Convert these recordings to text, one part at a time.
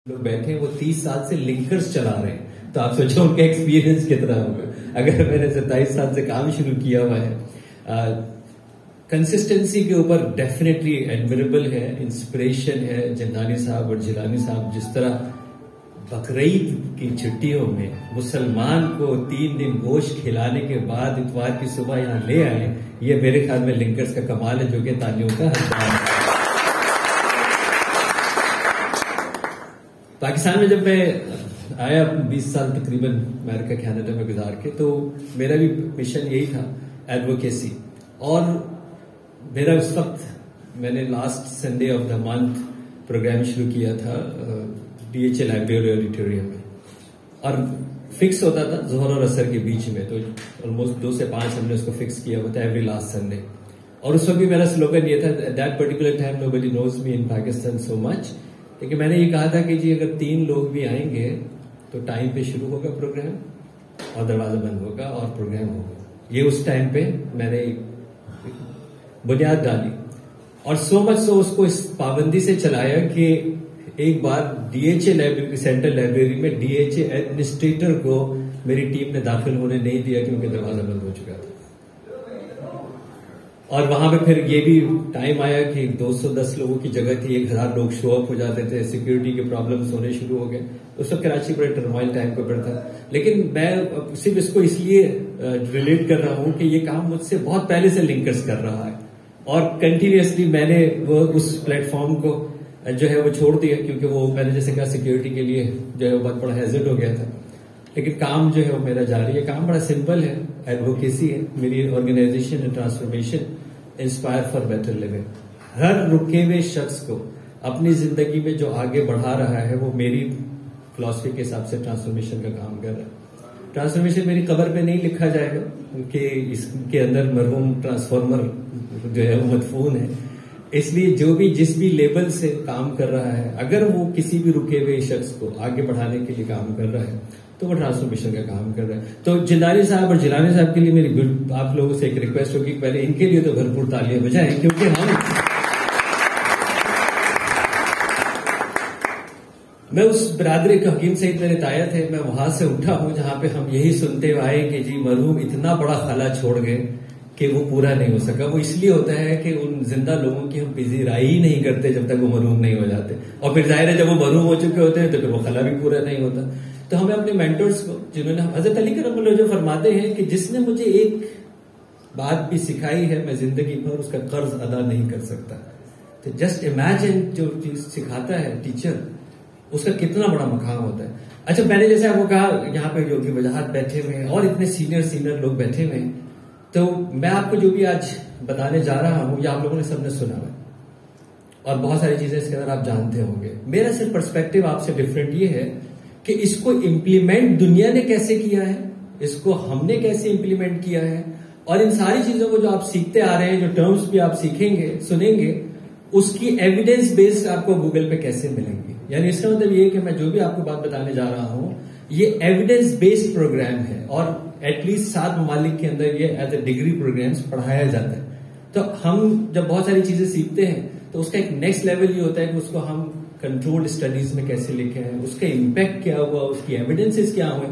लोग बैठे हैं वो 30 साल से लिंकर्स चला रहे हैं, तो आप सोचो उनका एक्सपीरियंस कितना होगा। अगर मैंने 27 साल से काम शुरू किया हुआ है, कंसिस्टेंसी के ऊपर डेफिनेटली एडमिरेबल है, इंस्पिरेशन है। जिंदानी साहब और जिलानी साहब जिस तरह बकरीद की छुट्टियों में मुसलमान को 3 दिन गोश्त खिलाने के बाद इतवार की सुबह यहाँ ले आए, ये मेरे ख्याल में लिंकर्स का कमाल है, जो कि तालियों का हकदार है। पाकिस्तान में जब मैं आया 20 साल तकरीबन अमेरिका कनाडा में गुजार के, तो मेरा भी मिशन यही था, एडवोकेसी। और मेरा उस वक्त मैंने last Sunday of the month program शुरू किया था डीएचए लाइब्रेरी ऑडिटोरियम में, और फिक्स होता था जोहर और असर के बीच में, तो ऑलमोस्ट 2 से 5 हमने उसको फिक्स किया हुआ था एवरी लास्ट संडे। और उस वक्त भी मेरा स्लोगन ये था, that particular time nobody knows me in Pakistan so much, लेकिन मैंने ये कहा था कि जी अगर 3 लोग भी आएंगे तो टाइम पे शुरू होगा प्रोग्राम और दरवाजा बंद होगा और प्रोग्राम होगा। ये उस टाइम पे मैंने बुनियाद डाली, और सो मच सो उसको इस पाबंदी से चलाया कि एक बार डीएचए लाइब्रेरी, सेंट्रल लाइब्रेरी में डीएचए एडमिनिस्ट्रेटर को मेरी टीम ने दाखिल होने नहीं दिया क्योंकि दरवाजा बंद हो चुका था। और वहां पे फिर ये भी टाइम आया कि 210 लोगों की जगह थी, 1000 लोग शो अप हो जाते थे, सिक्योरिटी के प्रॉब्लम्स होने शुरू हो गए। उस वक्त कराची बड़े टर्मोइल टाइम के ऊपर था, लेकिन मैं सिर्फ इसको इसलिए रिलेट कर रहा हूं कि ये काम मुझसे बहुत पहले से लिंकर्स कर रहा है, और कंटिन्यूअसली मैंने वो उस प्लेटफॉर्म को जो है वो छोड़ दिया, क्योंकि वो मैंने जैसे कहा सिक्योरिटी के लिए जो है वो बहुत बड़ा हैजर्ड हो गया था। लेकिन काम जो है वो मेरा जारी है। काम बड़ा सिंपल है, एडवोकेसी है। मेरी ऑर्गेनाइजेशन है transformation inspire for better living. हर रुके हुए शख्स को अपनी जिंदगी में जो आगे बढ़ा रहा है, वो मेरी फिलॉसफी के हिसाब से ट्रांसफॉर्मेशन का काम कर रहा है। ट्रांसफॉर्मेशन मेरी कब्र पे नहीं लिखा जाएगा कि इसके अंदर मरहूम ट्रांसफॉर्मर जो है वो मदफून है, इसलिए जो भी जिस भी लेवल से काम कर रहा है, अगर वो किसी भी रुके हुए शख्स को आगे बढ़ाने के लिए काम कर रहा है, तो वो ट्रांसफॉर्मेशन का काम कर रहा है। तो जिंदानी साहब और जिलानी साहब के लिए मेरी आप लोगों से एक रिक्वेस्ट होगी, पहले इनके लिए तो भरपूर तालियां बजाएं, क्योंकि मैं उस बिरादरी के हकीम सईद मेरे ताया थे, मैं वहां से उठा हूं जहां पे हम यही सुनते आए कि जी मरहूम इतना बड़ा खला छोड़ गए कि वो पूरा नहीं हो सका। वो इसलिए होता है कि उन जिंदा लोगों की हम पजीराई ही नहीं करते जब तक वो मरहूम नहीं हो जाते, और फिर जाहिर है जब वो मरहूम हो चुके होते हैं तो फिर वो खला भी पूरा नहीं होता। तो हमें अपने मेंटर्स को, जिन्होंने हजरत अली करम जो फरमाते हैं कि जिसने मुझे एक बात भी सिखाई है, मैं जिंदगी भर उसका कर्ज अदा नहीं कर सकता। तो जस्ट इमेजिन जो चीज सिखाता है टीचर, उसका कितना बड़ा मकाम होता है। अच्छा, मैंने जैसे आपको कहा यहाँ पे योगी वजाहत बैठे हुए हैं और इतने सीनियर लोग बैठे हुए हैं, तो मैं आपको जो भी आज बताने जा रहा हूं, ये आप लोगों ने सबने सुना है और बहुत सारी चीजें इसके अंदर आप जानते होंगे। मेरा सिर्फ पर्सपेक्टिव आपसे डिफरेंट ये है कि इसको इम्प्लीमेंट दुनिया ने कैसे किया है, इसको हमने कैसे इम्प्लीमेंट किया है, और इन सारी चीजों को जो आप सीखते आ रहे हैं, जो टर्म्स भी आप सीखेंगे सुनेंगे, उसकी एविडेंस बेस्ड आपको गूगल पे कैसे मिलेंगी। यानी इसका मतलब ये है कि मैं जो भी आपको बात बताने जा रहा हूं, ये एविडेंस बेस्ड प्रोग्राम है, और एटलीस्ट 7 ममालिक के अंदर ये एज ए डिग्री प्रोग्राम्स पढ़ाया जाता है। तो हम जब बहुत सारी चीजें सीखते हैं, तो उसका एक नेक्स्ट लेवल ये होता है कि उसको हम कंट्रोल्ड स्टडीज में कैसे लिखे हैं, उसका इम्पैक्ट क्या हुआ, उसकी एविडेंसेस क्या हुए,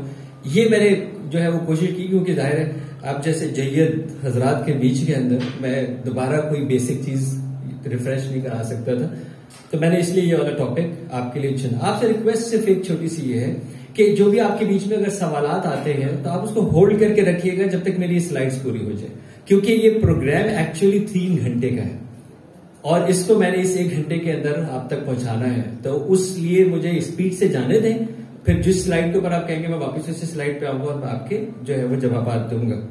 ये मैंने जो है वो कोशिश की। क्योंकि जाहिर है आप जैसे जय्यद हजरात के बीच के अंदर मैं दोबारा कोई बेसिक चीज रिफ्रेश नहीं करा सकता था, तो मैंने इसलिए ये वाला टॉपिक आपके लिए चुना। आपसे रिक्वेस्ट सिर्फ एक छोटी सी ये है कि जो भी आपके बीच में अगर सवालात आते हैं तो आप उसको होल्ड करके रखिएगा जब तक मेरी स्लाइड्स पूरी हो जाए, क्योंकि ये प्रोग्राम एक्चुअली 3 घंटे का है और इसको मैंने इस 1 घंटे के अंदर आप तक पहुंचाना है। तो उस लिए मुझे स्पीड से जाने दें, फिर जिस स्लाइड के ऊपर आप कहेंगे मैं वापस उसी स्लाइड पे आऊंगा और मैं आपके जो है वो जवाब दूंगा।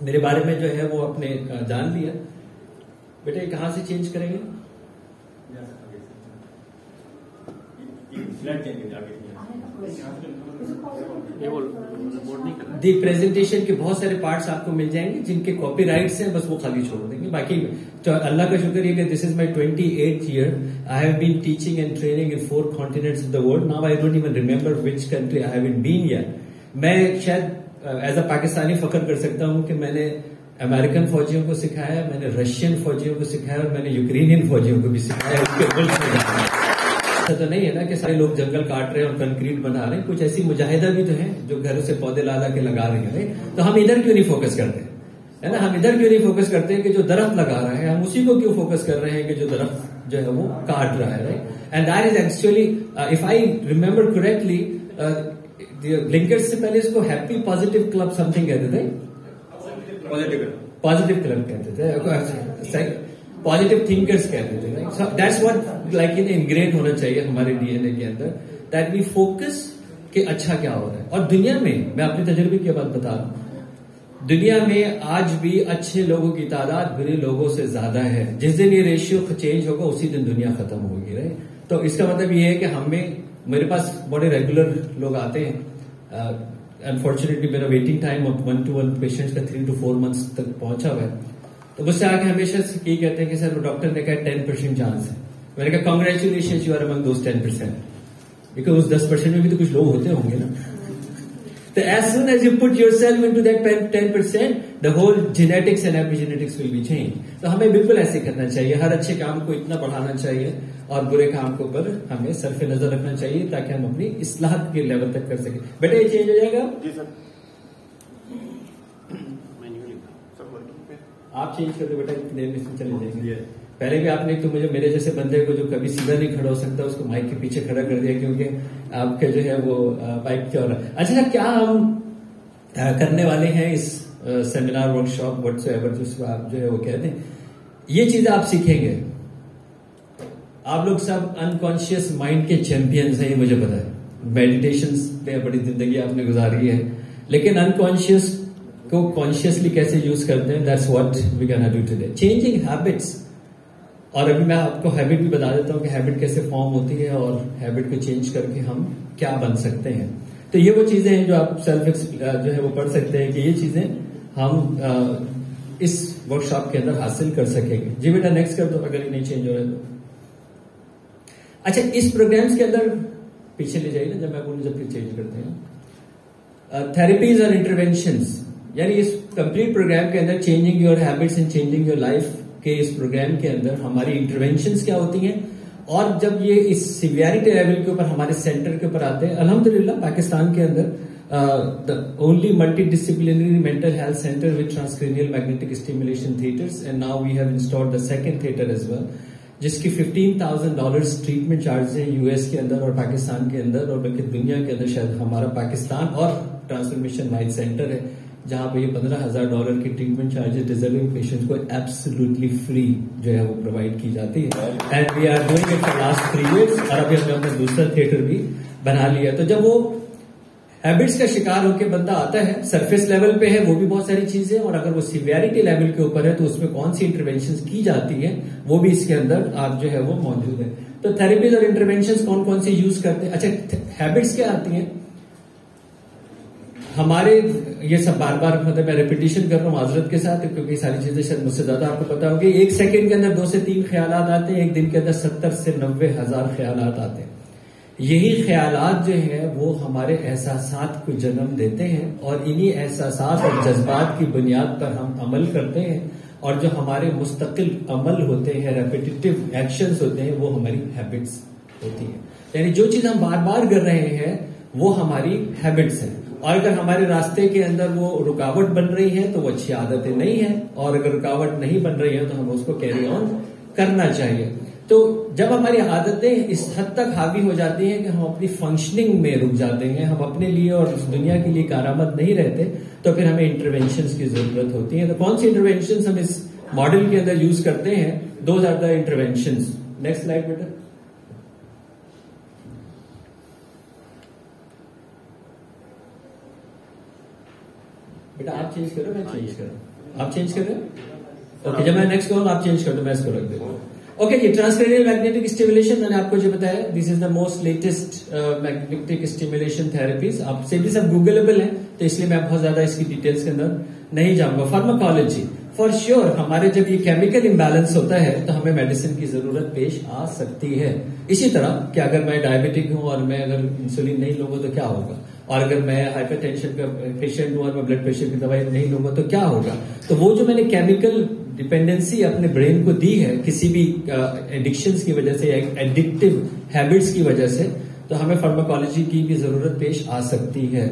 मेरे बारे में जो है वो आपने जान लिया। बेटा ये कहां से चेंज करेंगे? दी प्रेजेंटेशन के बहुत सारे पार्ट्स आपको मिल जाएंगे जिनके कॉपीराइट्स हैं, बस वो खाली छोड़ देंगे। बाकी तो अल्लाह का शुक्र है कि this is my 28th year. I have been teaching and training in 4 continents of the world. Now I don't even remember which country I have been here. मैं शायद एज अ पाकिस्तानी फख्र कर सकता हूं कि मैंने अमेरिकन फौजियों को सिखाया, मैंने रशियन फौजियों को सिखाया और मैंने यूक्रेनियन फौजियों को भी सिखाया उसके मुल्क में जाना। ऐसा तो नहीं है ना कि सारे लोग जंगल काट रहे हैं और कंक्रीट बना रहे हैं, कुछ ऐसी मुजाहिदा भी तो है जो घरों से पौधे ला के लगा रहे हैं। तो हम इधर क्यों नहीं फोकस करते, है ना, हम इधर क्यों नहीं फोकस करते हैं कि जो दरख्त लगा रहा है, हम उसी को क्यों फोकस कर रहे हैं कि जो दरख्त जो है वो काट रहा है, right. And that is actually, if I remember correctly, blinkers से पहले इसको हैप्पी पॉजिटिव क्लब समथिंग कहते थे, पॉजिटिव क्लब कहते थे, पॉजिटिव थिंकर्स कहते थे, right. So that's what like in ingrained होना चाहिए हमारे डीएनए के अंदर, दैट वी फोकस कि अच्छा क्या हो रहा है। और दुनिया में, मैं अपने तजुर्बे की बात बता रहा हूं, दुनिया में आज भी अच्छे लोगों की तादाद बुरे लोगों से ज्यादा है। जिस दिन ये रेशियो चेंज होगा उसी दिन दुनिया खत्म होगी, राइट। तो इसका मतलब ये है कि हमें, मेरे पास बड़े रेगुलर लोग आते हैं, अनफॉर्चुनेटली मेरा वेटिंग टाइम 1 to 1 पेशेंट्स का 3 to 4 months तक पहुंचा हुआ है। तो मुझसे आके हमेशा यही कहते हैं कि सर डॉक्टर ने कहा 10% चांस है। मैंने कहा congratulations, you are among those 10%, because उस 10% में भी तो कुछ लोग होते होंगे ना। तो as soon as you put yourself into that 10%, the whole genetics and epigenetics will be change. तो हमें बिल्कुल ऐसे करना चाहिए, हर अच्छे काम को इतना बढ़ाना चाहिए और बुरे काम के ऊपर हमें सरफे नजर रखना चाहिए, ताकि हम अपनी इस्लाहत के लेवल तक कर सकें। बेटा ये चेंज हो जाएगा? जी सर। आप चेंज कर दो बेटा, इतनी देर में चले जाएंगे। पहले भी आपने तो मुझे, मेरे जैसे बंदे को जो कभी सीधा नहीं खड़ा हो सकता, उसको माइक के पीछे खड़ा कर दिया, क्योंकि आपके जो है वो माइक क्या हो रहा है। अच्छा, क्या हम करने वाले हैं इस सेमिनार, वर्कशॉप, व्हाट्सएवर जिसको आप जो है वो कहते हैं, ये चीजें आप सीखेंगे। आप लोग सब अनकॉन्शियस माइंड के चैंपियंस हैं, ये मुझे पता है। मेडिटेशन पे बड़ी जिंदगी आपने गुजारी है, लेकिन अनकॉन्शियस को कॉन्शियसली कैसे यूज करते हैं, that's what we can do today. Changing habits, और अभी मैं आपको हैबिट भी बता देता हूं कि हैबिट कैसे फॉर्म होती है और हैबिट को चेंज करके हम क्या बन सकते हैं। तो ये वो चीजें हैं जो आप सेल्फ जो है वो पढ़ सकते हैं कि ये चीजें हम इस वर्कशॉप के अंदर हासिल कर सकेंगे। जी बेटा नेक्स्ट कर दो, अगर ये नहीं चेंज हो रहा है तो। अच्छा, इस प्रोग्राम्स के अंदर पीछे ले जाइए ना, जब मैं बोलूं जब फिर चेंज करते हैं। थेरेपीज और इंटरवेंशंस, यानी इस कंप्लीट प्रोग्राम के अंदर changing your habits and changing your life के इस प्रोग्राम के अंदर हमारी इंटरवेंशंस क्या होती हैं, और जब ये इस सिवियरिटी लेवल के ऊपर हमारे सेंटर के ऊपर आते हैं, अल्हम्दुलिल्लाह पाकिस्तान के अंदर the only multidisciplinary mental health centre with transcranial magnetic stimulation theatres, and now we have installed the second theatre as well, जिसकी $15,000 ट्रीटमेंट चार्ज है यूएस के अंदर और पाकिस्तान के अंदर, और बल्कि दुनिया के अंदर शायद हमारा पाकिस्तान और ट्रांसफॉर्मेशन वाइड सेंटर है, जहां पे ये $15,000 की ट्रीटमेंट चार्जेस डिजर्विंग पेशेंट्स को एब्सोल्युटली फ्री जो है वो प्रोवाइड की जाती है। And we are doing it for last 3 years, और अभी हमने अपना दूसरा थिएटर भी बना लिया। तो जब वो हैबिट्स का शिकार होकर बंदा आता है, सरफेस लेवल पे है वो भी बहुत सारी चीजें, और अगर वो सिवियरिटी लेवल के ऊपर है तो उसमें कौन सी इंटरवेंशन की जाती है वो भी इसके अंदर आप जो है वो मौजूद है। तो थेरेपीज और इंटरवेंशन कौन कौन से यूज करते हैं। अच्छा, हैबिट्स क्या आती हैं हमारे, ये सब बार बार मतलब मैं रिपीटिशन कर रहा हूँ माजरत के साथ, क्योंकि सारी चीजें शायद मुझसे ज्यादा आपको पता होगी। 1 सेकंड के अंदर 2 से 3 ख्यालात आते हैं, एक दिन के अंदर 70 से 90 हजार ख्यालात आते हैं। यही ख्यालात जो है वो हमारे एहसासात को जन्म देते हैं, और इन्हीं एहसासात और जज्बात की बुनियाद पर हम अमल करते हैं, और जो हमारे मुस्तकिल अमल होते हैं, रेपिटेटिव एक्शंस होते हैं, वो हमारी हैबिट्स होती है। यानी जो चीज हम बार बार कर रहे हैं वो हमारी हैबिट्स हैं, और अगर हमारे रास्ते के अंदर वो रुकावट बन रही है तो वो अच्छी आदतें नहीं है, और अगर रुकावट नहीं बन रही है तो हमें उसको कैरी ऑन करना चाहिए। तो जब हमारी आदतें इस हद तक हावी हो जाती हैं कि हम अपनी फंक्शनिंग में रुक जाते हैं, हम अपने लिए और इस दुनिया के लिए कारामद नहीं रहते, तो फिर हमें इंटरवेंशंस की जरूरत होती है। तो कौन सी इंटरवेंशंस हम इस मॉडल के अंदर यूज करते हैं, 2 are the interventions. Next slide बेटा। बेटा आप चेंज करो, मैं चेंज करूं, आप चेंज करो। ओके, जब मैं नेक्स्ट कहूँ आप चेंज कर दो, मैं इसको रख देता हूँ। ओके जी, ट्रांसक्रेनियल मैग्नेटिक स्टिमुलेशन, मैंने आपको जो बताया, this is the most latest magnetic stimulation therapies. आपसे भी सब गूगलेबल है, तो इसलिए मैं बहुत ज्यादा इसकी डिटेल्स के अंदर नहीं जाऊंगा। फार्माकोलॉजी, फॉर श्योर हमारे जब ये केमिकल इम्बैलेंस होता है तो हमें मेडिसिन की जरूरत पेश आ सकती है। इसी तरह कि अगर मैं डायबिटिक हूं और मैं अगर इंसुलिन नहीं लूंगा तो क्या होगा, और अगर मैं हाइपरटेंशन का पेशेंट हूं और मैं ब्लड प्रेशर की दवाई नहीं लूंगा तो क्या होगा। तो वो जो मैंने केमिकल डिपेंडेंसी अपने ब्रेन को दी है किसी भी एडिक्शंस की वजह से या एडिक्टिव हैबिट्स की वजह से, तो हमें फार्माकोलॉजी की भी जरूरत पेश आ सकती है।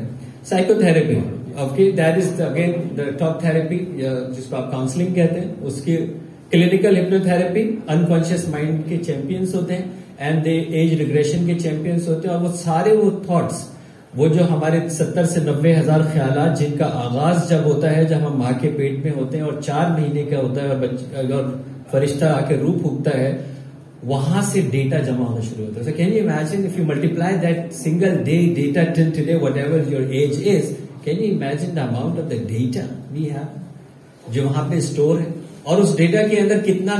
Psychotherapy, okay, that is again the top therapy, जिसको आप काउंसलिंग कहते हैं। उसकी क्लिनिकल हिप्नोथेरेपी, अनकॉन्शियस माइंड के चैंपियंस होते हैं एंड दे एज रिग्रेशन के चैंपियंस होते हैं। और वो सारे वो थॉट्स, वो जो हमारे 70 से 90 हजार ख्यालात जिनका आगाज जब होता है जब हम माँ के पेट में होते हैं और 4 महीने का होता है और फरिश्ता आके रूप उगता है, वहां से डेटा जमा होना शुरू होता है। So can you imagine if you multiply that single day data till today, whatever your age is, can you imagine the amount of the data we have जो वहां पे स्टोर है, और उस डेटा के अंदर कितना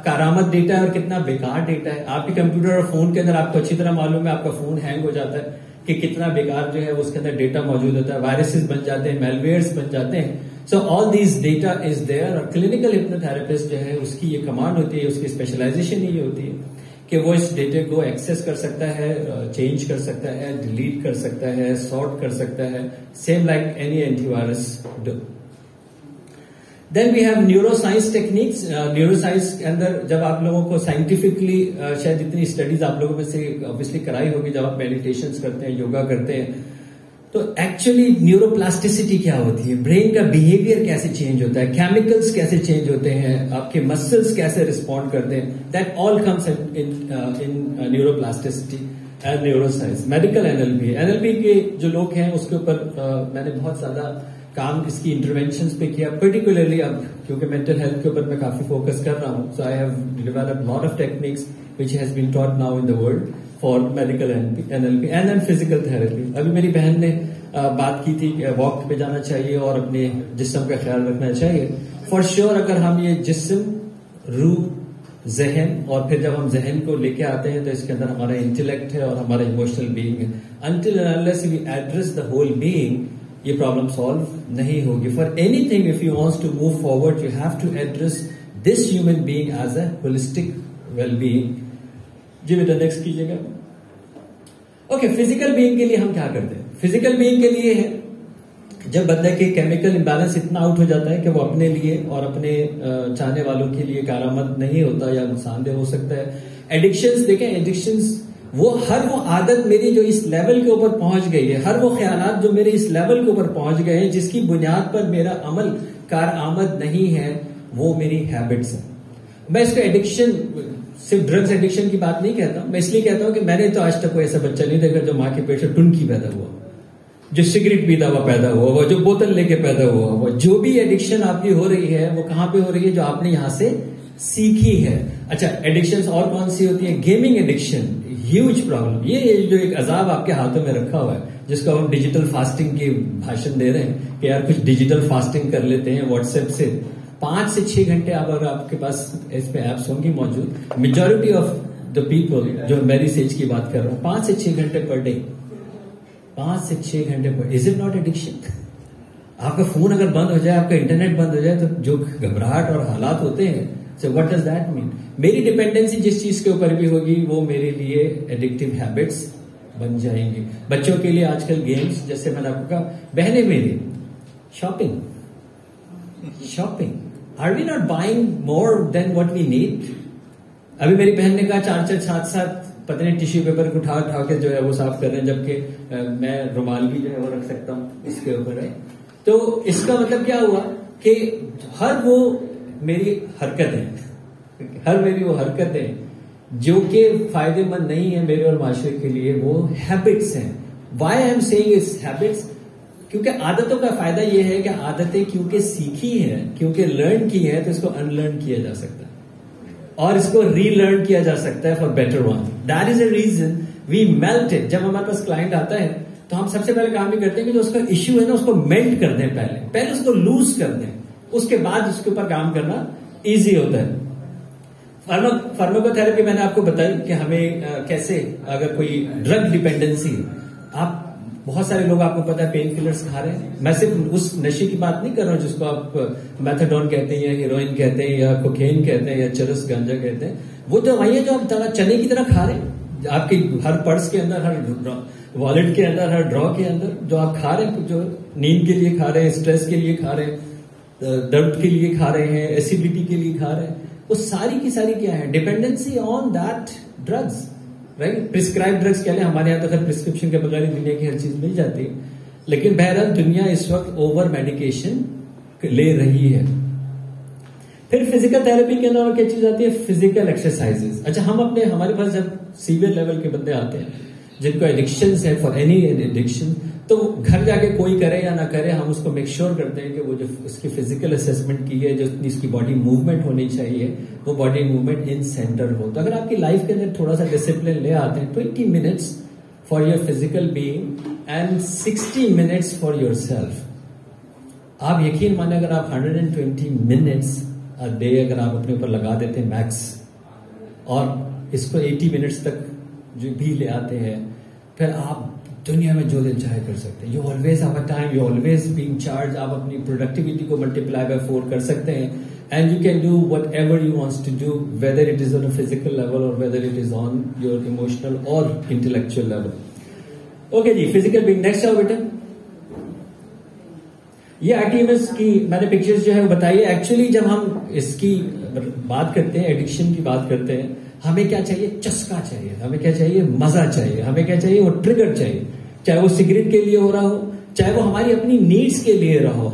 कारामद डेटा है और कितना बेकार डेटा है। आपके कंप्यूटर और फोन के अंदर आपको अच्छी तरह मालूम है, आपका फोन हैंग हो जाता है कि कितना बेकार जो है उसके अंदर डेटा मौजूद होता है, वायरसेस बन जाते हैं, मेलवेयर्स बन जाते हैं। So all these data is there. और क्लिनिकल हिप्नोथेरेपिस्ट जो है उसकी ये कमांड होती है, उसकी स्पेशलाइजेशन ये होती है कि वो इस डेटा को एक्सेस कर सकता है, चेंज कर सकता है, डिलीट कर सकता है, सॉर्ट कर सकता है, same like any antivirus do. Then we have neuroscience techniques. Neuroscience के अंदर जब आप लोगों को साइंटिफिकली शायद इतनी स्टडीज आप लोगों में से ऑब्वियसली कराई होगी, जब आप मेडिटेशन करते हैं, योगा करते हैं, तो एक्चुअली न्यूरोप्लास्टिसिटी क्या होती है, ब्रेन का बिहेवियर कैसे चेंज होता है, केमिकल्स कैसे चेंज होते हैं, आपके मसल्स कैसे रिस्पॉन्ड करते हैं, that all comes in neuroplasticity and neuroscience. Medical NLP के जो लोग हैं उसके ऊपर मैंने बहुत ज्यादा काम इसकी इंटरवेंशंस पे किया, पर्टिकुलरली अब क्योंकि मेंटल हेल्थ के ऊपर मैं काफी फोकस कर रहा हूं। So I have developed lot of techniques which has been taught now in the world for medical NLP and then physical therapy. अभी मेरी बहन ने बात की थी कि वॉक पे जाना चाहिए और अपने जिस्म का ख्याल रखना चाहिए। फॉर श्योर अगर हम ये जिस्म, रूह, जहन और फिर जब हम जहन को लेके आते हैं तो इसके अंदर हमारा इंटेलेक्ट है और हमारा इमोशनल बीइंग है। Until and unless we address the whole being, ये प्रॉब्लम सॉल्व नहीं होगी। For anything if you wants to move forward, you have to address this human being as a holistic well being. जी बेटा next कीजिएगा। Okay, physical being के लिए हम क्या करते हैं? फिजिकल बीइंग के लिए है जब बंदे के केमिकल इम्बैलेंस इतना आउट हो जाता है कि वो अपने लिए और अपने चाहने वालों के लिए कारामद नहीं होता या नुकसानदेह हो सकता है। एडिक्शंस देखें, एडिक्शंस वो आदत मेरी जो इस लेवल के ऊपर पहुंच गई है, हर वो ख्यालात जो मेरे इस लेवल के ऊपर पहुंच गए हैं जिसकी बुनियाद पर मेरा अमल कारआमद नहीं है, वो मेरी हैबिट्स है। मैं इसको एडिक्शन, सिर्फ ड्रग्स एडिक्शन की बात नहीं कहता, मैं इसलिए कहता हूं कि मैंने तो आज तक कोई ऐसा बच्चा नहीं देखा जो मां के पेट से टुनकी पैदा हुआ, जो सिगरेट पीता हुआ पैदा हुआ, जो बोतल लेके पैदा हुआ। जो भी एडिक्शन आपकी हो रही है वो कहां पे हो रही है? जो आपने यहां से सीखी है। अच्छा, एडिक्शंस और कौन सी होती है? Gaming addiction, huge problem. ये जो एक अजाब आपके हाथों में रखा हुआ है, जिसको हम डिजिटल फास्टिंग के भाषण दे रहे हैं कि यार कुछ डिजिटल फास्टिंग कर लेते हैं व्हाट्सएप से। 5 से 6 घंटे अगर आपके पास इस पे एप्स होंगी मौजूद, मेजोरिटी ऑफ द पीपल जो मेरी एज की बात कर रहा हूं, 5 से 6 घंटे पर डे, 5 से 6 घंटे पर। Is it not addiction? आपका फोन अगर बंद हो जाए, आपका इंटरनेट बंद हो जाए, तो जो घबराहट और हालात होते हैं, so what does that mean? मेरी डिपेंडेंसी जिस चीज के ऊपर भी होगी वो मेरे लिए एडिक्टिव हैबिट्स बन जाएंगी। बच्चों के लिए आजकल गेम्स, जैसे मैंने आपको कहा, बहनें मेरी shopping, are we not buying more than what we need? अभी मेरी बहन ने कहा 4-4, 7-7 पता नहीं टिश्यू पेपर को उठा के जो है वो साफ कर रहे हैं, जबकि मैं रुमाल भी जो है वो रख सकता हूं इसके ऊपर है। तो इसका मतलब क्या हुआ कि हर वो मेरी हरकतें जो कि फायदेमंद नहीं है मेरे और माशरे के लिए, वो हैबिट्स हैं। Why I am saying is habits? क्योंकि आदतों का फायदा यह है कि आदतें क्योंकि सीखी है, क्योंकि लर्न की है, तो इसको अनलर्न किया जा सकता है और इसको रीलर्न किया जा सकता है for better one. That is a reason we melt it. जब हमारे पास क्लाइंट आता है तो हम सबसे पहले काम ही करते हैं कि जो उसका इश्यू है ना उसको मेल्ट कर दें, पहले उसको लूज कर दें, उसके बाद उसके ऊपर काम करना इजी होता है। फार्माकोथेरेपी मैंने आपको बताई कि हमें कैसे, अगर कोई ड्रग डिपेंडेंसी, आप बहुत सारे लोग आपको पता है पेन किलर्स खा रहे हैं। मैं सिर्फ उस नशे की बात नहीं कर रहा हूं जिसको आप मैथाडोन कहते हैं या हीरोइन कहते हैं या कोकेन कहते हैं या चरस गांजा कहते हैं। वो दवाइयां जो आप चने की तरह खा रहे हैं, आपके हर पर्स के अंदर, हर वॉलेट के अंदर, हर ड्रॉ के अंदर जो आप खा रहे हैं, जो नींद के लिए खा रहे हैं, स्ट्रेस के लिए खा रहे हैं, दर्द के लिए खा रहे हैं, एसिडिटी के लिए खा रहे हैं, वो सारी की सारी क्या है? Dependency on that drugs, right? Prescribe drugs कह लें, हमारे यहाँ तो खैर प्रिस्क्रिप्शन के बगैर दुनिया की हर चीज मिल जाती है, लेकिन बहरहाल दुनिया इस वक्त ओवर मेडिकेशन ले रही है। फिर फिजिकल थेरेपी के अंदर और क्या चीज आती है? Physical exercises. अच्छा, हमारे पास जब सीवियर लेवल के बंदे आते हैं जिनको एडिक्शन है, फॉर एनी एडिक्शन, तो घर जाके कोई करे या ना करे, हम उसको मेक श्योर करते हैं कि वो जो उसकी फिजिकल असेसमेंट की है, जो इसकी बॉडी मूवमेंट होनी चाहिए, वो बॉडी मूवमेंट इन सेंटर हो। तो अगर आपकी लाइफ के अंदर थोड़ा सा डिसिप्लिन ले आते हैं, 20 minutes for your physical being and 60 minutes for your self, आप यकीन माने अगर आप 120 मिनट्स अ डे अगर आप अपने ऊपर लगा देते हैं मैक्स, और इसको 80 मिनट्स तक जो भी ले आते हैं, फिर आप दुनिया में जो दिन चाहे कर सकते हैं। You always have a time, you always being charge. आप अपनी प्रोडक्टिविटी को मल्टीप्लाई बाय 4 कर सकते हैं, and you can do whatever you wants to do, whether it is on a physical level और whether it is on your emotional और intellectual level. Okay जी, physical being. Next आओ बेटा। ये RTMS की मैंने पिक्चर्स जो है वो बताई है। एक्चुअली जब हम इसकी बात करते हैं, एडिक्शन की बात करते हैं, हमें क्या चाहिए? चस्का चाहिए, हमें क्या चाहिए? मजा चाहिए, हमें क्या चाहिए? वो ट्रिगर चाहिए। चाहे वो सिगरेट के लिए हो रहा हो, चाहे वो हमारी अपनी नीड्स के लिए रहा हो।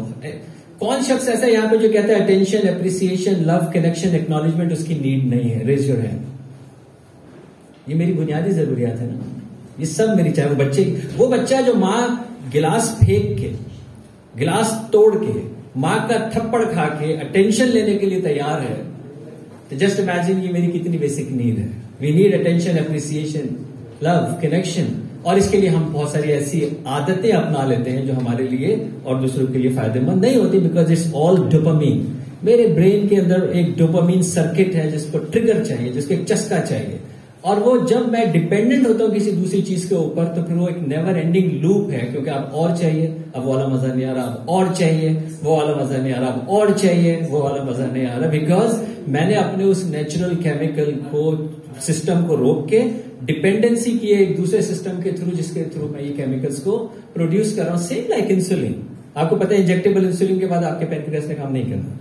कौन शख्स ऐसा यहाँ पे जो कहता है attention, appreciation, love, connection, acknowledgement उसकी नीड नहीं है? Raise your hand. ये मेरी बुनियादी जरूरियात है ना, ये सब मेरी। चाहे वो बच्चा जो माँ गिलास फेंक के, गिलास तोड़ के, माँ का थप्पड़ खा के अटेंशन लेने के लिए तैयार है, तो जस्ट इमेजिन ये मेरी कितनी बेसिक नीड है। We need attention, appreciation, love, connection, और इसके लिए हम बहुत सारी ऐसी आदतें अपना लेते हैं जो हमारे लिए और दूसरों के लिए फायदेमंद नहीं होती, बिकॉज इट्स ऑल डोपामीन। मेरे ब्रेन के अंदर एक डोपामीन सर्किट है जिसको ट्रिगर चाहिए, जिसको एक चस्का चाहिए, और वो जब मैं डिपेंडेंट होता हूं किसी दूसरी चीज के ऊपर, तो फिर वो एक नेवर एंडिंग लूप है, क्योंकि आप और चाहिए, अब वो वाला मजा नहीं आ रहा, अब और चाहिए, वो वाला मजा नहीं आ रहा, अब और चाहिए, वो वाला मजा नहीं आ रहा, बिकॉज मैंने अपने उस नेचुरल केमिकल को, सिस्टम को रोक के डिपेंडेंसी की है एक दूसरे सिस्टम के थ्रू, जिसके थ्रू मैं ये केमिकल्स को प्रोड्यूस कर रहा हूं। Same like insulin. आपको पता है इंजेक्टेबल इंसुलिन के बाद आपके पैनक्रियास ने काम नहीं करना,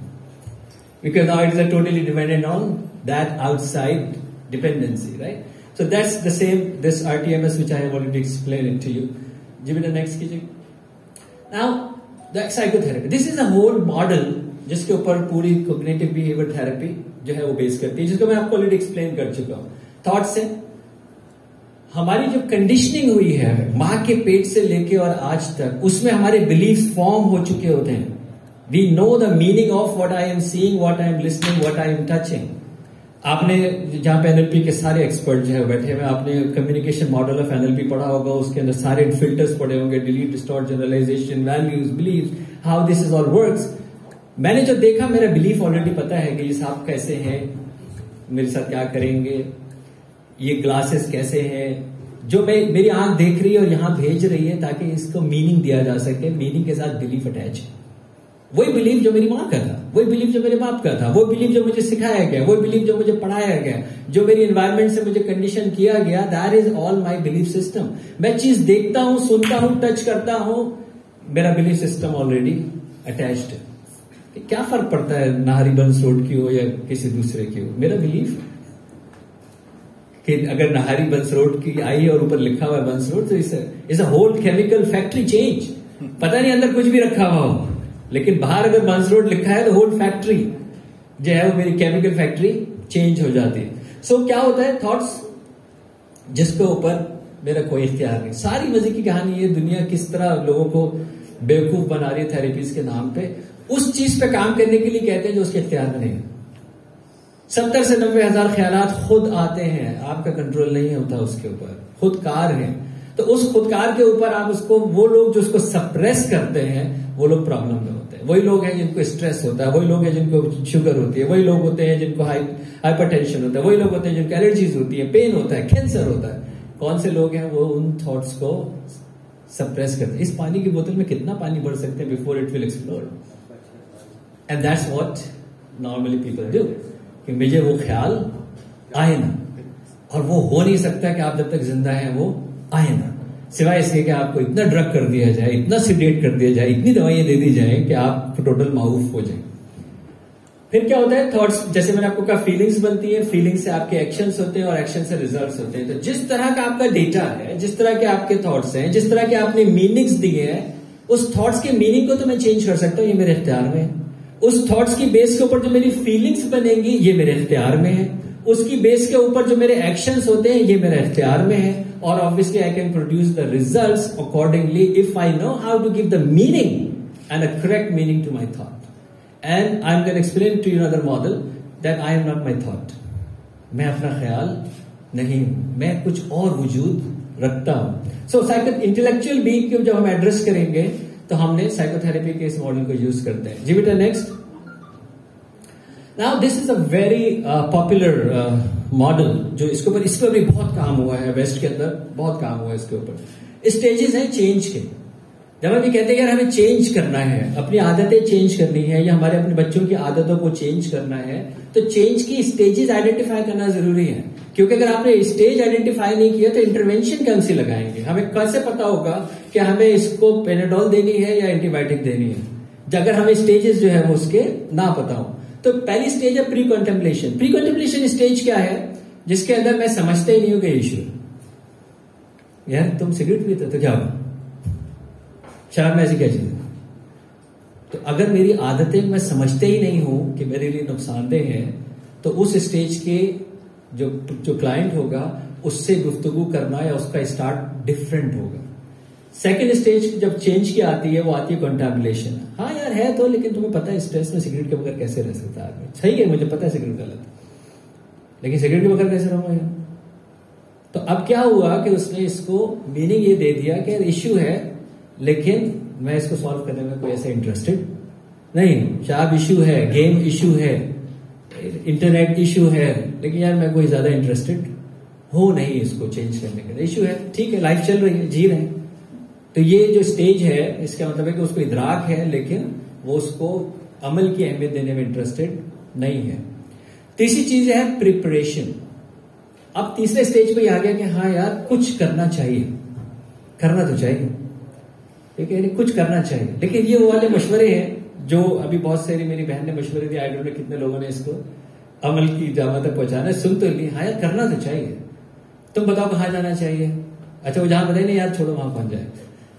because now it is totally dependent on that outside dependency, right? So that's the same, this RTMS which I have already explained it to you. Give me the next कीजिए. Now the psychotherapy, this is a whole model जिसके ऊपर पूरी cognitive behavior therapy जो है वो base करती है, जिसको मैं आपको ऑलरेडी एक्सप्लेन कर चुका हूं। थॉट से हमारी जो कंडीशनिंग हुई है मां के पेट से लेके और आज तक, उसमें हमारे बिलीफ फॉर्म हो चुके होते हैं। We know the meaning of what I am seeing, what I am listening, what I am touching. आपने जहां पे एनएलपी के सारे एक्सपर्ट जो है बैठे हुए, आपने कम्युनिकेशन मॉडल ऑफ एनएलपी पढ़ा होगा, उसके अंदर सारे फिल्टर्स पढ़े होंगे, delete, distort, generalisation, values, beliefs, how this is all works. मैंने जो देखा, मेरा बिलीफ ऑलरेडी पता है कि ये साहब कैसे हैं, मेरे साथ क्या करेंगे, ये ग्लासेस कैसे हैं, जो मेरी आंख देख रही है और यहां भेज रही है ताकि इसको मीनिंग दिया जा सके। मीनिंग के साथ बिलीफ अटैच है। वही बिलीव जो मेरी मां का था, वही बिलीव जो मेरे बाप का था, वो बिलीव जो मुझे सिखाया गया, वही बिलीव जो मुझे पढ़ाया गया, जो मेरी एनवायरमेंट से मुझे कंडीशन किया गया, that is all my belief system. मैं चीज देखता हूं, सुनता हूं, टच करता हूं, मेरा बिलीफ सिस्टम ऑलरेडी अटैच्ड है। क्या फर्क पड़ता है नाहरी बंस रोड की हो या किसी दूसरे की हो, मेरा बिलीफ कि अगर नाहरी बंस रोड की आई और ऊपर लिखा हुआ है बंस रोड, तो is a whole chemical factory change. पता नहीं अंदर कुछ भी रखा हुआ हो, लेकिन बाहर अगर बंस रोड लिखा है तो होल फैक्ट्री जो है वो मेरी केमिकल फैक्ट्री चेंज हो जाती है। सो क्या होता है, थॉट्स जिसके ऊपर मेरा कोई इख्तियार नहीं। सारी मजे की कहानी ये, दुनिया किस तरह लोगों को बेवकूफ बना रही है थेरेपीज के नाम पे, उस चीज पे काम करने के लिए कहते हैं जो उसके इख्तियार में नहीं है। 70 से 90 हजार ख्यालात खुद आते हैं, आपका कंट्रोल नहीं होता उसके ऊपर, खुदकार है। तो उस खुदकार के ऊपर आप उसको, वो लोग जो उसको सप्रेस करते हैं वो लोग प्रॉब्लम में होते हैं। वही लोग हैं जिनको स्ट्रेस होता है, वही लोग हैं जिनको शुगर होती है, वही लोग होते हैं जिनको हाइपरटेंशन होता है, वही लोग होते हैं जिनको एलर्जीज होती है, पेन होता है, कैंसर होता है। कौन से लोग हैं? वो उन थॉट्स को सप्रेस करते हैं। इस पानी की बोतल में कितना पानी भर सकते हैं before it will explode, and that's what normally people do, कि मुझे वो ख्याल आए ना, और वो हो नहीं सकता कि आप जब तक जिंदा हैं वो आए ना, सिवाय इसके कि आपको इतना ड्रग कर दिया जाए, इतना सिडेट कर दिया जाए, इतनी दवाइयां दे दी जाए कि आप टोटल माउफ हो जाए। फिर क्या होता है, थॉट्स, जैसे मैंने आपको कहा फीलिंग्स बनती है, फीलिंग से आपके एक्शंस होते हैं और एक्शन से रिजल्ट्स होते हैं। तो जिस तरह का आपका डेटा है, जिस तरह के आपके थॉट्स हैं, जिस तरह के आपने मीनिंग्स दिए हैं, उस थॉट्स के मीनिंग को तो मैं चेंज कर सकता हूं, ये मेरे इख्तियार में है। उस थॉट्स की बेस के ऊपर जो मेरी फीलिंग्स बनेंगी ये मेरे इख्तियार में है। उसकी बेस के ऊपर जो मेरे एक्शंस होते हैं ये मेरे इख्तियार में है। और obviously I can produce the results accordingly if I know how to give the meaning and a correct meaning to my thought. And I am going explain to you another model that I am not my thought. मैं अपना ख्याल नहीं हूं, मैं कुछ और वजूद रखता हूं। सो इंटेलेक्चुअल बीइंग को जब हम एड्रेस करेंगे तो हमने साइकोथेरेपी के इस मॉडल को यूज करते हैं। जी बेटा next. Now this is a very popular model, जो इसके ऊपर भी बहुत काम हुआ है, वेस्ट के अंदर बहुत काम हुआ है इसके ऊपर। स्टेजेस हैं चेंज के। जब हम ये कहते हैं यार हमें चेंज करना है, अपनी आदतें चेंज करनी है, या हमारे अपने बच्चों की आदतों को चेंज करना है, तो चेंज की स्टेजेस आइडेंटिफाई करना जरूरी है। क्योंकि अगर आपने स्टेज आइडेंटिफाई नहीं किया तो इंटरवेंशन कौन सी लगाएंगे? हमें कैसे पता होगा कि हमें इसको पेनाडोल देनी है या एंटीबायोटिक देनी है, अगर हमें स्टेजेस जो है वो उसके ना पता हो। तो पहली स्टेज है pre contemplation. Pre contemplation stage क्या है? जिसके अंदर मैं समझता ही नहीं हूं कि इश्यू, यार तुम सिगरेट पीते तो क्या हुआ, शराब में ऐसी क्या चीज है? तो अगर मेरी आदतें मैं समझते ही नहीं हूं कि मेरे लिए नुकसानदेह है, तो उस स्टेज के जो क्लाइंट होगा उससे गुफ्तगू करना या उसका स्टार्ट डिफरेंट होगा। सेकेंड स्टेज जब चेंज की आती है वो आती है कंटामिनेशन। हाँ यार है तो, लेकिन तुम्हें पता है स्ट्रेस में सिगरेट के बगैर कैसे रह सकता है आदमी? सही है, मुझे पता है सिगरेट गलत है, लेकिन सिगरेट के बगैर कैसे रहूंगा यार? तो अब क्या हुआ कि उसने इसको मीनिंग ये दे दिया कि इश्यू है, लेकिन मैं इसको सॉल्व करने में कोई ऐसा इंटरेस्टेड नहीं हूं। शराब इश्यू है, गेम इश्यू है, इंटरनेट इश्यू है, लेकिन यार मैं कोई ज्यादा इंटरेस्टेड हो नहीं इसको चेंज करने के लिए। इश्यू है, ठीक है, लाइफ चल रही है, जी रहे हैं। तो ये जो स्टेज है इसका मतलब है कि उसको इदराक है, लेकिन वो उसको अमल की अहमियत देने में इंटरेस्टेड नहीं है। तीसरी चीज है प्रिपरेशन। अब तीसरे स्टेज पे आ गया कि हाँ यार कुछ करना चाहिए, करना तो चाहिए, ठीक है, कुछ करना चाहिए। लेकिन ये वो वाले मशवरे हैं जो अभी बहुत सारी मेरी बहन ने मशवरे दिए, आई डोंट नो कितने लोगों ने इसको अमल की जामा तक पहुंचाना, सुन तो ली, हाँ यार करना तो चाहिए। तुम बताओ कहाँ जाना चाहिए? अच्छा वो जहां बताइए नहीं यार छोड़ो वहां पहुंच जाए।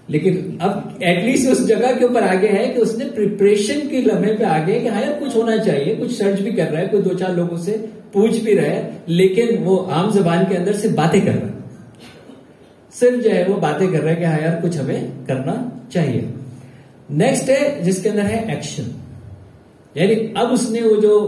लेकिन अब एटलीस्ट उस जगह के ऊपर आगे है कि उसने प्रिपरेशन के लम्हे पे आगे कि हाँ यार कुछ होना चाहिए, कुछ सर्च भी कर रहा है, कोई दो चार लोगों से पूछ भी रहा है, लेकिन वो आम जबान के अंदर से बातें कर रहा है, सिर्फ जो है वो बातें कर रहा है कि हाँ यार कुछ हमें करना चाहिए। नेक्स्ट है जिसके अंदर है एक्शन, यानी अब उसने वो जो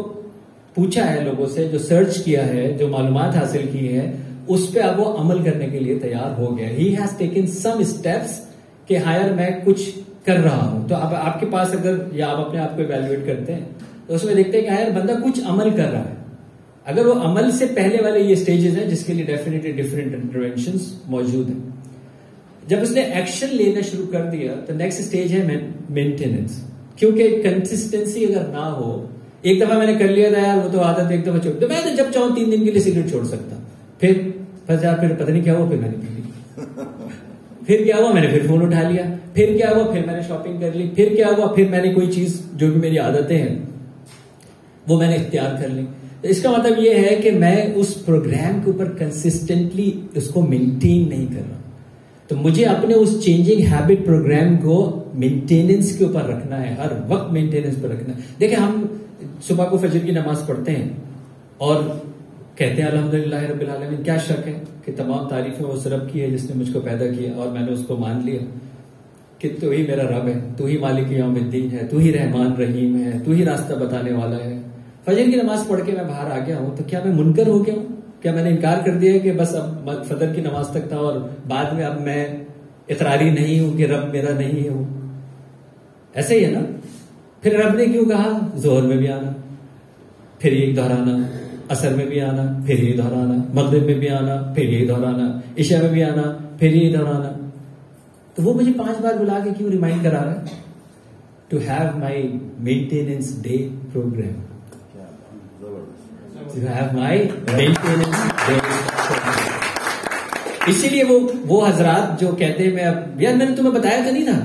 पूछा है लोगों से, जो सर्च किया है, जो मालूमात हासिल की है, उस पर अब वो अमल करने के लिए तैयार हो गया। He has taken some steps कि हाँ यार मैं कुछ कर रहा हूं। तो अब आपके पास अगर, या आप अपने आप को इवैल्यूएट करते हैं तो उसमें देखते हैं कि हाँ यार बंदा कुछ अमल कर रहा है। अगर वो अमल से पहले वाले ये स्टेजेस हैं जिसके लिए डेफिनेटली डिफरेंट इंटरवेंशंस मौजूद हैं। जब उसने एक्शन लेना शुरू कर दिया तो नेक्स्ट स्टेज है मेंटेनेंस। क्योंकि कंसिस्टेंसी अगर ना हो, एक दफा मैंने कर लिया था यार वो तो आदत एक दफा छोड़, तो मैं तो जब चाहूं 3 दिन के लिए सिगरेट छोड़ सकता, फिर पता नहीं क्या हुआ, फिर मैंने पी ली, फिर क्या हुआ, मैंने फिर फोन उठा लिया, फिर क्या हुआ, फिर मैंने शॉपिंग कर ली, फिर क्या हुआ, फिर मैंने कोई चीज जो भी मेरी आदतें हैं वो मैंने इख्तियार कर ली। तो इसका मतलब ये है कि मैं उस प्रोग्राम के ऊपर कंसिस्टेंटली उसको मेंटेन नहीं कर रहा। तो मुझे अपने उस चेंजिंग हैबिट प्रोग्राम को मेंटेनेंस के ऊपर रखना है, हर वक्त मेंटेनेंस पर रखना है। देखिए हम सुबह को फजर की नमाज पढ़ते हैं और कहते हैं अल्हम्दुलिल्लाह रब्बिल आलमीन, क्या शक है कि तमाम तारीफें उस रब की है जिसने मुझको पैदा किया और मैंने उसको मान लिया कि तू ही मेरा रब है, तू ही मालिक यौमिद्दीन है, तू ही रहमान रहीम है, तू ही रास्ता बताने वाला है। फजर की नमाज पढ़ के मैं बाहर आ गया हूं, तो क्या मैं मुनकर हो गया हूं? क्या मैंने इनकार कर दिया कि बस अब फजर की नमाज तक था और बाद में अब मैं इकरारी नहीं हूं कि रब मेरा नहीं है वो? ऐसे ही है ना। फिर रब ने क्यों कहा जोहर में भी आना, फिर ये दोहराना, असर में भी आना, फिर ये दोहराना, मगरिब में भी आना, फिर ये दोहराना, इशा में भी आना, फिर ये दोहराना? तो वो मुझे 5 बार बुला के क्यों रिमाइंड करा रहा है? To have my maintenance day program, to have my maintenance day program. इसीलिए वो हजरात जो कहते हैं, मैं अब यार मैंने तुम्हें बताया तो नहीं था,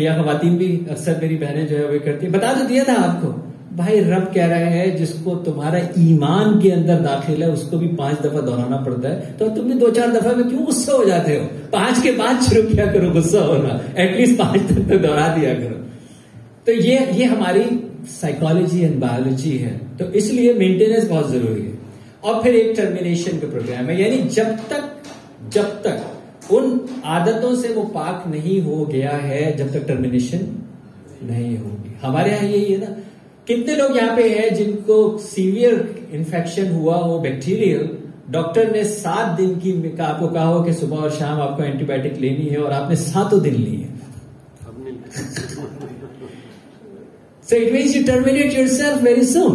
या खवातीन भी अक्सर मेरी बहनें जो है वो करती है, बता तो दिया था आपको। भाई रब कह रहा है जिसको तुम्हारा ईमान के अंदर दाखिल है उसको भी 5 दफा दोहराना पड़ता है, तो तुमने 2-4 दफा में क्यों गुस्सा हो जाते हो? 5 के बाद शुरू किया करो गुस्सा होना, एटलीस्ट 5 तक तो दोहरा दिया करो। तो ये हमारी साइकोलॉजी एंड बायोलॉजी है, तो इसलिए मेंटेनेंस बहुत जरूरी है। और फिर एक टर्मिनेशन का प्रोग्राम है, यानी जब तक उन आदतों से वो पाक नहीं हो गया है, जब तक टर्मिनेशन नहीं होगी। हमारे यहां यही है ना, कितने लोग यहाँ पे हैं जिनको सीवियर इन्फेक्शन हुआ हो बैक्टीरियल, डॉक्टर ने 7 दिन की आपको कहा हो कि सुबह और शाम आपको एंटीबायोटिक लेनी है, और आपने 7 दिन ली है। So it means you terminate yourself very soon.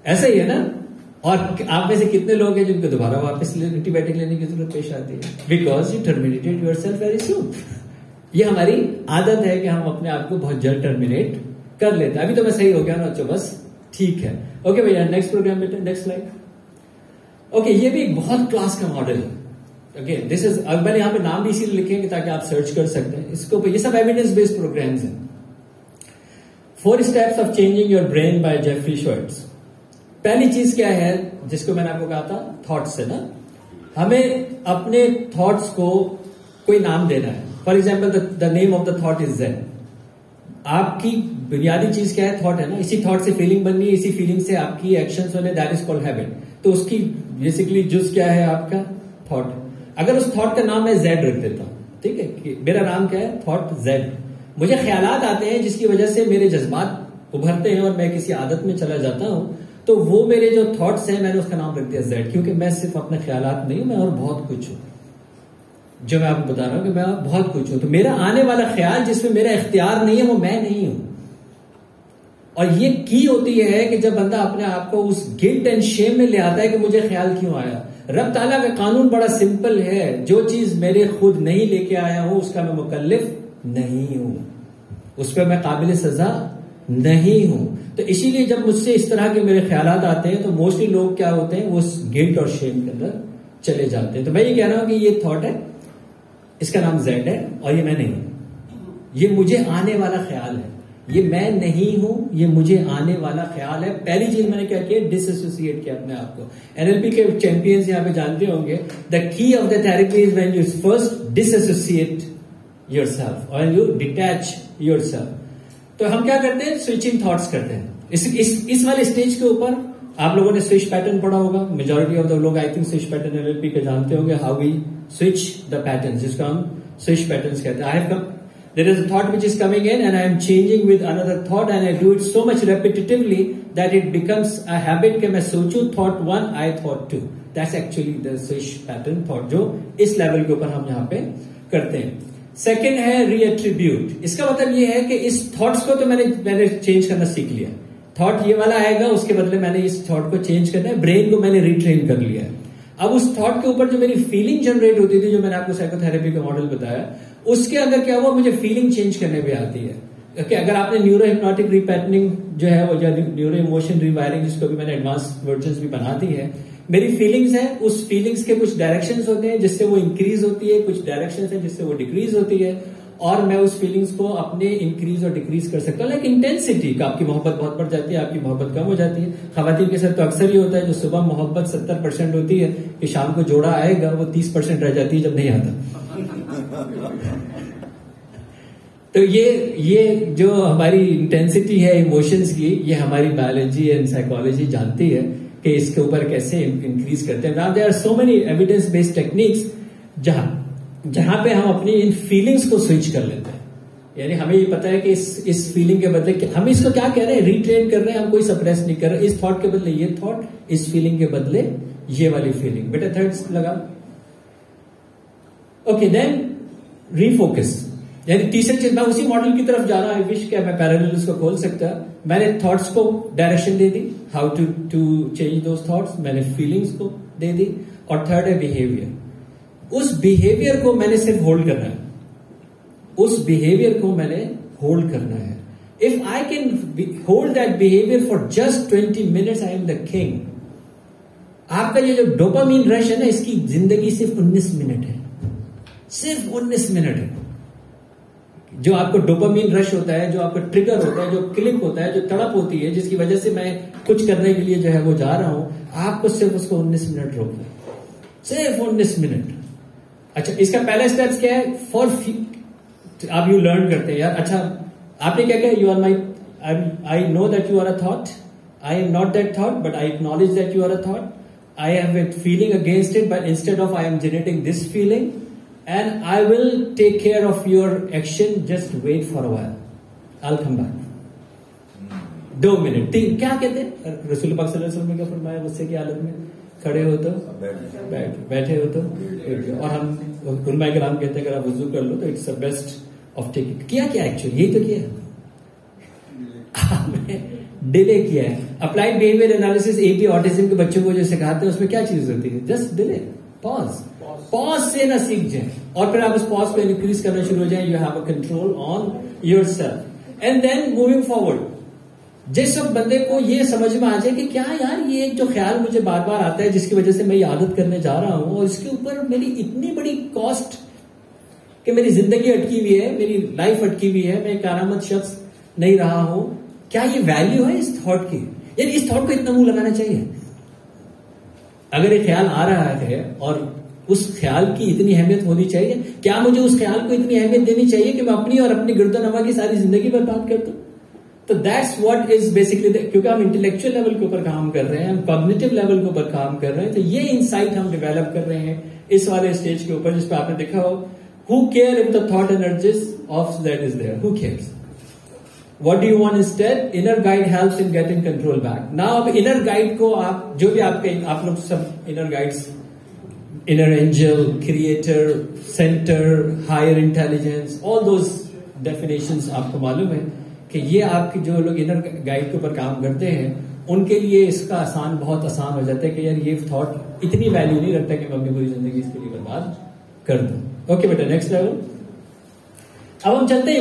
ऐसा ही है ना। और आप में से कितने लोग हैं जिनको दोबारा वापस एंटीबायोटिक लेने की जरूरत पेश आती है? Because you terminated yourself very soon. ये हमारी आदत है कि हम अपने आप को बहुत जल्द टर्मिनेट कर लेते हैं। अभी तो मैं सही हो गया ना, अच्छा बस ठीक है। ओके भैया, नेक्स्ट प्रोग्राम बेटा, नेक्स्ट स्लाइड। ओके, ये भी एक बहुत क्लास का मॉडल है। ओके, दिस इज, अब मैंने यहां पे नाम भी इसीलिए लिखेंगे ताकि आप सर्च कर सकते हैं इसको। ये सब एविडेंस बेस्ड प्रोग्राम्स हैं। 4 steps of changing your brain by Jeffrey Schwartz. पहली चीज क्या है जिसको मैंने आपको कहा था, थॉट्स है ना। हमें अपने थॉट्स को कोई नाम देना है। For example the name of the thought is Zen. आपकी बुनियादी चीज क्या है? थॉट है ना। इसी थॉट से फीलिंग बननी है, इसी फीलिंग से आपकी एक्शंस होने, दैट इज कॉल्ड हैबिट। तो उसकी बेसिकली जुज क्या है आपका? थॉट। अगर उस थॉट का नाम मैं जेड रख देता हूं, ठीक है, कि मेरा नाम क्या है? Thought Z. मुझे ख्यालात आते हैं जिसकी वजह से मेरे जज्बात उभरते हैं और मैं किसी आदत में चला जाता हूं, तो वो मेरे जो थॉट्स हैं मैंने उसका नाम रख दिया जेड, क्योंकि मैं सिर्फ अपने ख्यालात नहीं हूं, मैं और बहुत कुछ हूं। जो मैं आपको बता रहा हूं कि मैं बहुत कुछ हूं, तो मेरा आने वाला ख्याल जिसमें मेरा इख्तियार नहीं है वो मैं नहीं हूं। और ये की होती है कि जब बंदा अपने आप को उस गिल्ट एंड शेम में ले आता है कि मुझे ख्याल क्यों आया। रब ताला का कानून बड़ा सिंपल है, जो चीज मेरे खुद नहीं लेके आया हूं उसका मैं मुकल्लिफ नहीं हूं, उस पर मैं काबिल सजा नहीं हूं। तो इसीलिए जब मुझसे इस तरह के मेरे ख्यालात आते हैं तो मोस्टली लोग क्या होते हैं, वो उस गिल्ट और शेम के अंदर चले जाते हैं। तो मैं ये कह रहा हूं कि ये थॉट है, इसका नाम जेड है, और ये मैं नहीं हूं। ये मुझे आने वाला ख्याल है, ये मैं नहीं हूं, ये मुझे आने वाला ख्याल है। पहली चीज मैंने क्या किया? डिसएसोसिएट किया अपने आप को। एनएलपी के चैंपियंस यहां पे जानते होंगे, the key of the therapy is when you first dissociate yourself और यू डिटैच योरसेल्फ। तो हम क्या करते हैं? स्विचिंग थॉट्स करते हैं। इस वाले स्टेज के ऊपर आप लोगों ने स्विच पैटर्न पढ़ा होगा। मेजॉरिटी ऑफ द लोग I think switch pattern NLP के जानते होंगे, how we switch the pattern, जिसको हम स्विच पैटर्न्स कहते हैं। I have come, there is a thought which is coming in and I am changing with another thought and I do it so much repetitively that it becomes a habit कि मैं सोचूं thought 1, I thought 2. That's actually the switch pattern thought, जो इस level के ऊपर हम यहाँ पे करते हैं। सेकेंड है रीएट्रीब्यूट। इसका मतलब ये है कि इस थॉट्स को तो मैंने चेंज करना सीख लिया। थॉट ये वाला आएगा, उसके बदले मैंने इस थॉट को चेंज करना है, ब्रेन को मैंने रिट्रेन कर लिया है। अब उस थॉट के ऊपर जो मेरी फीलिंग जनरेट होती थी, जो मैंने आपको साइकोथेरेपी का मॉडल बताया, उसके अंदर क्या हुआ, मुझे फीलिंग चेंज करने में आती है। क्योंकि अगर आपने न्यूरो हिप्नोटिक रीपैटर्निंग जो है वो, न्यूरो इमोशन रिवायरिंग, जिसको भी मैंने एडवांस वर्जन भी बना दी है, मेरी फीलिंग्स है, उस फीलिंग्स के कुछ डायरेक्शंस होते हैं जिससे वो इंक्रीज होती है, कुछ डायरेक्शंस है जिससे वो डिक्रीज होती है, और मैं उस फीलिंग्स को अपने इंक्रीज और डिक्रीज कर सकता हूँ। लाइक इंटेंसिटी का, आपकी मोहब्बत बहुत बढ़ जाती है, आपकी मोहब्बत कम हो जाती है। खवातीन के साथ तो अक्सर ही होता है, जो सुबह मोहब्बत 70% होती है, कि शाम को जोड़ा आएगा वो 30% रह जाती है जब नहीं आता। तो ये जो हमारी इंटेंसिटी है इमोशंस की, ये हमारी बायोलॉजी एंड साइकोलॉजी जानती है कि इसके ऊपर कैसे इंक्रीज करते हैं। Now there are so many evidence based techniques जहां पे हम अपनी इन फीलिंग्स को स्विच कर लेते हैं। यानी हमें ये पता है कि इस फीलिंग के बदले हम इसको क्या कह रहे हैं, रिट्रेन कर रहे हैं, हम कोई सप्रेस नहीं कर रहे। इस थॉट के बदले ये थॉट, इस फीलिंग के बदले ये वाली फीलिंग। बेटा थर्ड लगा। Okay, then refocus. यानी तीसरी चीज, मैं उसी मॉडल की तरफ जा रहा हूं। विश क्या मैं पैरेलल इसको खोल सकता, मैंने थॉट्स को डायरेक्शन दे दी, how to change those thoughts, मैंने फीलिंग्स को दे दी, और थर्ड है बिहेवियर। उस बिहेवियर को मैंने सिर्फ होल्ड करना है। उस बिहेवियर को मैंने होल्ड करना है. If I can hold that behaviour for just 20 minutes, I am the king. आपका ये जो डोपामीन रश है ना, इसकी जिंदगी सिर्फ 19 मिनट है. सिर्फ 19 मिनट है. जो आपको डोपामीन रश होता है, जो आपका ट्रिगर होता है, जो क्लिक होता है, जो तड़प होती है, जिसकी वजह से मैं कुछ करने के लिए जो है वो जा रहा हूं, आपको सिर्फ उसको 19 मिनट रोकना है. सिर्फ 19 मिनट. अच्छा, इसका पहला स्टेप क्या है? फॉर आप यू लर्न करते हैं यार. अच्छा, आपने क्या कहा? You are my, I know that you are a thought, I am not that thought, but I acknowledge that you are a thought. I have a feeling against it, but instead of I am generating this feeling, and I will take care of your action. Just wait for a while. I'll come back. 2 minute. क्या कहते हैं? रसूल पाक सल्लल्लाहु अलैहि वसल्लम ने क्या फरमाया? गुस्से की हालत में खड़े हो तो बैठे हो तो. और हम उलमा किराम कहते हैं अगर आप वुजू कर लो तो it's the best of taking. क्या एक्चुअली यही तो किया डिले किया है. Applied behaviour analysis AP autism के बच्चों को जो सिखाते हैं उसमें क्या चीज होती है? जस्ट डिले, पॉज से ना सीख जाए और फिर आप उस पॉज को इंक्रीज करना शुरू हो जाए. You have a control on yourself and then moving forward. जिस सब बंदे को ये समझ में आ जाए कि क्या यार ये एक जो ख्याल मुझे बार बार आता है जिसकी वजह से मैं ये आदत करने जा रहा हूं और इसके ऊपर मेरी इतनी बड़ी कॉस्ट कि मेरी जिंदगी अटकी हुई है, मेरी लाइफ अटकी हुई है, मैं एक कारामद शख्स नहीं रहा हूं. क्या ये वैल्यू है इस थॉट की? यार इस थॉट को इतना मुंह लगाना चाहिए. अगर ये ख्याल आ रहा है और उस ख्याल की इतनी अहमियत होनी चाहिए, क्या मुझे उस ख्याल को इतनी अहमियत देनी चाहिए कि मैं अपनी और अपनी गिरदोनवा की सारी जिंदगी बर्बाद कर दूं? तो दैट्स व्हाट इज बेसिकली, क्योंकि हम इंटेलेक्चुअल लेवल के ऊपर काम कर रहे हैं, हम कॉग्निटिव लेवल के ऊपर काम कर रहे हैं. तो ये इंसाइट हम डेवलप कर रहे हैं इस वाले स्टेज के ऊपर जिसपे आपने देखा हो, who care if the thought energies of that is there, who cares. What do you want instead? Inner guide helps in getting control back. Now, अब inner guide को आप जो भी आप लोग सब inner guides, inner angel, creator, center, higher intelligence, all those definitions आपको मालूम है कि ये आपके जो लोग inner guide के ऊपर काम करते हैं उनके लिए इसका बहुत आसान हो जाता है कि यार ये थॉट इतनी वैल्यू नहीं रखता कि मैं अपनी पूरी जिंदगी इसके लिए बर्बाद कर दूं. ओके बेटा, नेक्स्ट लेवल. अब हम चलते हैं